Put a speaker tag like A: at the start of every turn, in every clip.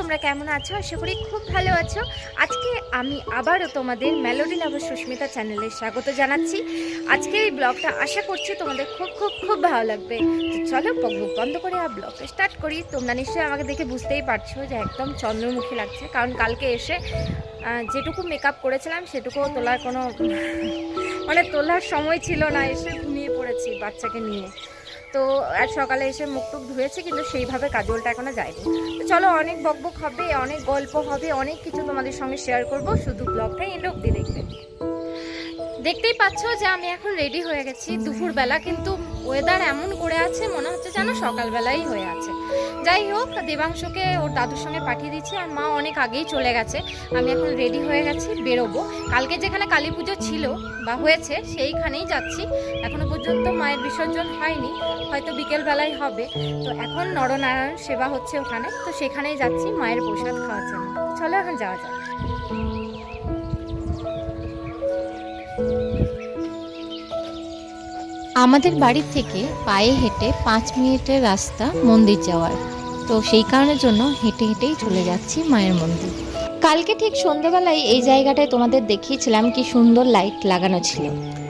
A: তোমরা কেমন আছো? আশা করি খুব ভালো আছো। আজকে আমি আবারও তোমাদের মেলোডি লাভার সুস্মিতা চ্যানেলে স্বাগত জানাচ্ছি। আজকে এই ব্লগটা আশা করছি তোমাদের খুব খুব খুব ভালো লাগবে। তো চলো বকবক বন্ধ করে আর ব্লগটা স্টার্ট করি। তোমরা নিশ্চয়ই আমাকে দেখে বুঝতেই পারছো যে একদম চন্দ্রমুখী লাগছে, কারণ কালকে এসে যেটুকু মেকআপ করেছিলাম সেটুকুও তোলার কোনো তোলার সময় ছিল না, এসে ঘুমিয়ে পড়েছি বাচ্চাকে নিয়ে। তো আজ সকালে এসে মুখ টুক ধুয়েছি, কিন্তু সেইভাবে কাজলটা এখনো যায়নি। তো চলো, অনেক বকবক হবে, অনেক গল্প হবে, অনেক কিছু তোমাদের সঙ্গে শেয়ার করব। শুধু ব্লগটা এন্ড অবধি দেখবে। দেখতেই পাচ্ছ যে আমি এখন রেডি হয়ে গেছি দুপুরবেলা, কিন্তু ওয়েদার এমন করে আছে মনে হচ্ছে যেন সকালবেলাই হয়ে আছে। যাই হোক, দেবাংশকে ওর দাদুর সঙ্গে পাঠিয়ে দিচ্ছি, আর মা অনেক আগেই চলে গেছে। আমি এখন রেডি হয়ে গেছি, বেরোবো। কালকে যেখানে কালী পুজো ছিল বা হয়েছে সেইখানেই যাচ্ছি। এখনো পর্যন্ত মায়ের বিসর্জন হয়নি, হয়তো বিকেলবেলাই হবে। তো এখন নরনারায়ণ সেবা হচ্ছে ওখানে, তো সেখানেই যাচ্ছি মায়ের প্রসাদ খাওয়ার জন্য। চলো এখন যাওয়া যাক।
B: আমাদের বাড়ি থেকে পায়ে হেঁটে 5 মিনিটের রাস্তা মন্দির যাওয়ার, তো সেই কারণের জন্য হেঁটে হেঁটেই চলে যাচ্ছি মায়ের মন্দির। কালকে ঠিক সন্ধ্যেবেলায় এই জায়গাটায় তোমাদের দেখিয়েছিলাম কি সুন্দর লাইট লাগানো ছিল।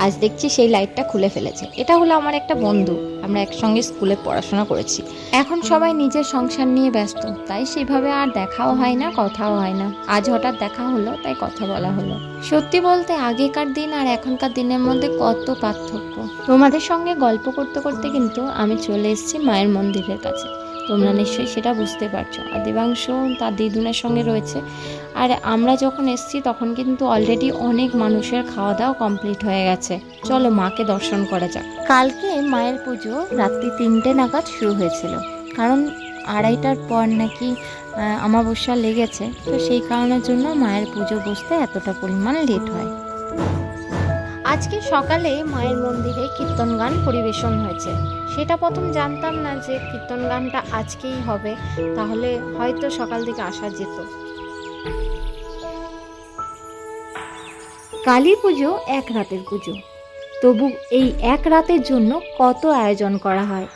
B: আজ দেখছি সেই লাইটটা খুলে ফেলেছে। এটা হলো আমার একটা বন্ধু, আমরা একসঙ্গে স্কুলে পড়াশোনা করেছি। এখন সবাই নিজের সংসার নিয়ে ব্যস্ত, তাই সেভাবে আর দেখাও হয় না, কথাও হয় না। আজ হঠাৎ দেখা হলো, তাই কথা বলা হলো। সত্যি বলতে আগেকার দিন আর এখনকার দিনের মধ্যে কত পার্থক্য। তোমাদের সঙ্গে গল্প করতে করতে কিন্তু আমি চলে এসেছি মায়ের মন্দিরের কাছে। তোমরা নিশ্চয়ই সেটা বুঝতে পারছো। আর দেবাংশ তার দিদুনের সঙ্গে রয়েছে। আর আমরা যখন এসেছি তখন কিন্তু অলরেডি অনেক মানুষের খাওয়া দাওয়া কমপ্লিট হয়ে গেছে। চলো মাকে দর্শন করা যাক। কালকে মায়ের পুজো রাত্রি 3টে নাগাদ শুরু হয়েছিল, কারণ 2:30টার পর নাকি অমাবস্যা লেগেছে। তো সেই কারণের জন্য মায়ের পুজো বসতে এতটা পরিমাণ লেট হয়। আজকে সকালে মায়ের মন্দিরে কীর্তন গান পরিবেশন হয়েছে। সেটা প্রথম জানতাম না যে কীর্তন গানটা আজকেই হবে, তাহলে হয়তো সকাল থেকে আসা যেত। কালী পুজো এক রাতের পুজো, তবু এই এক রাতের জন্য কত আয়োজন করা হয়।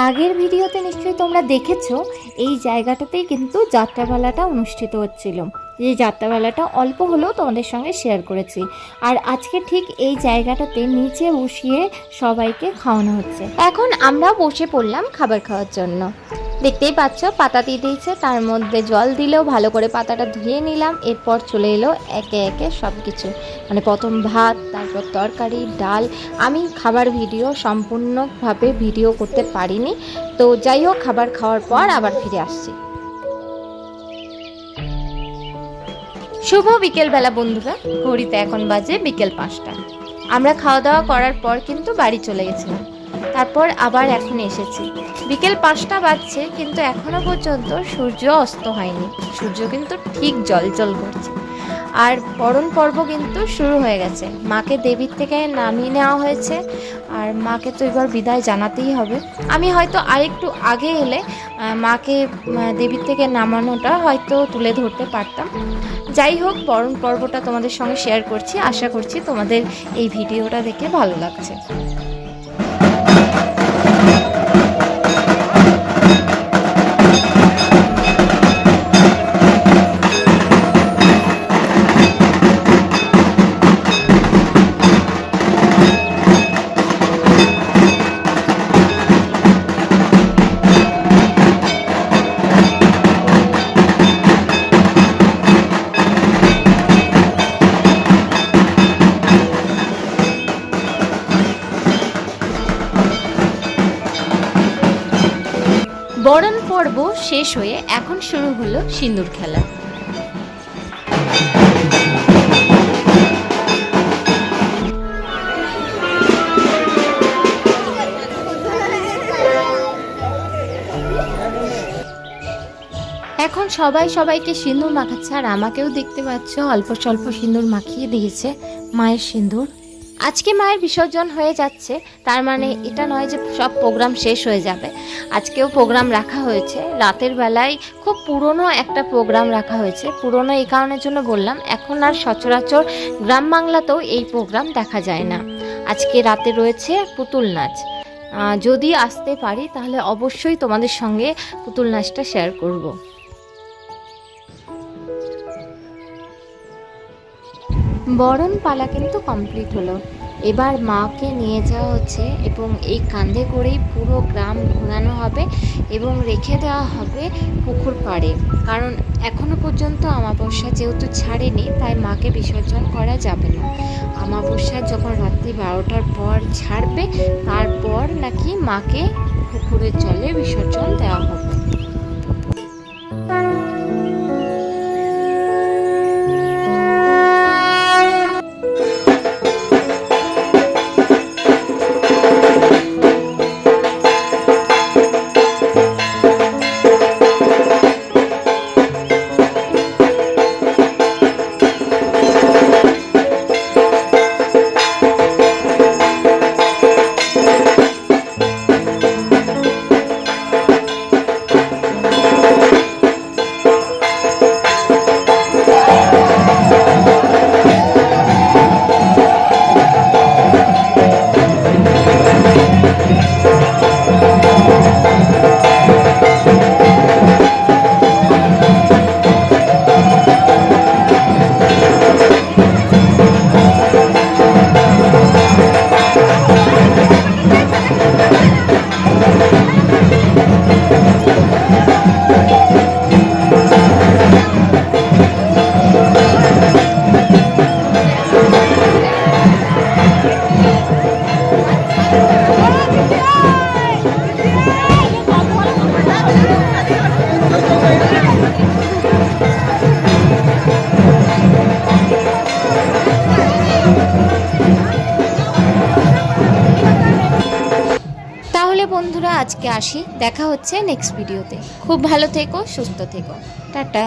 B: আগের ভিডিওতে নিশ্চয়ই তোমরা দেখেছো, এই জায়গাটাতেই কিন্তু যাত্রাপালাটা অনুষ্ঠিত হচ্ছিল। যে যাত্রাপালাটা অল্প হলেও তোমাদের সঙ্গে শেয়ার করেছি। আর আজকে ঠিক এই জায়গাটাতে নিচে বসিয়ে সবাইকে খাওয়ানো হচ্ছে। এখন আমরা বসে পড়লাম খাবার খাওয়ার জন্য। দেখতেই পাচ্ছ পাতা দিয়ে দিয়েছে, তার মধ্যে জল দিলেও ভালো করে পাতাটা ধুয়ে নিলাম। এরপর চলে এলো একে একে সব কিছু, প্রথম ভাত, তারপর তরকারি, ডাল। আমি খাবার ভিডিও সম্পূর্ণভাবে ভিডিও করতে পারিনি, তো যাই হোক খাবার খাওয়ার পর আবার ফিরে আসছি। শুভ বিকেলবেলা বন্ধুরা, ঘড়িতে এখন বাজে বিকেল 5টা। আমরা খাওয়া দাওয়া করার পর কিন্তু বাড়ি চলে গেছিলাম, তারপর আবার এখন এসেছি। বিকেল 5টা বাজছে, কিন্তু এখনো পর্যন্ত সূর্য অস্ত হয়নি। সূর্য কিন্তু ঠিক জ্বলজ্বল করছে। আর বরণ পর্ব কিন্তু শুরু হয়ে গেছে। মাকে দেবীর থেকে নামিয়ে নেওয়া হয়েছে, আর মাকে তো এবার বিদায় জানাতেই হবে। আমি হয়তো আরেকটু আগে এলে মাকে দেবীর থেকে নামানোটা হয়তো তুলে ধরতে পারতাম। যাই হোক, বরণ পর্বটা তোমাদের সঙ্গে শেয়ার করছি। আশা করছি তোমাদের এই ভিডিওটা দেখে ভালো লাগছে। বরণ পর্ব শেষ হয়ে এখন শুরু হলো সিঁদুর খেলা। এখন সবাই সবাইকে সিঁদুর মাখাচ্ছে, আর আমাকেও দেখতে পাচ্ছ অল্প স্বল্প সিঁদুর মাখিয়ে দিয়েছে মায়ের সিঁদুর। আজকে মায়ের বিসর্জন হয়ে যাচ্ছে, তার মানে এটা নয় যে সব প্রোগ্রাম শেষ হয়ে যাবে। আজকেও প্রোগ্রাম রাখা হয়েছে, রাতের বেলায় খুব পুরনো একটা প্রোগ্রাম রাখা হয়েছে। পুরনো এই কারণের জন্য বললাম, এখন আর সচরাচর গ্রাম বাংলাতেও এই প্রোগ্রাম দেখা যায় না। আজকে রাতে রয়েছে পুতুল নাচ। যদি আসতে পারি তাহলে অবশ্যই তোমাদের সঙ্গে পুতুল নাচটা শেয়ার করব। বরণ পালা কিন্তু কমপ্লিট হলো। এবার মাকে নিয়ে যাওয়া হচ্ছে এবং এই কাঁধে করেই পুরো গ্রাম ঘোরানো হবে এবং রেখে দেওয়া হবে পুকুর পাড়ে। কারণ এখনো পর্যন্ত অমাবস্যা যেহেতু ছাড়েনি, তাই মাকে বিসর্জন করা যাবে না। অমাবস্যা যখন রাত্রি 12টার পর ছাড়বে, তারপর নাকি মাকে পুকুরের জলে বিসর্জন দেওয়া হবে। বন্ধুরা আজকে আসি, দেখা হচ্ছে নেক্সট ভিডিওতে। খুব ভালো থেকো, সুস্থ থেকো, টাটা।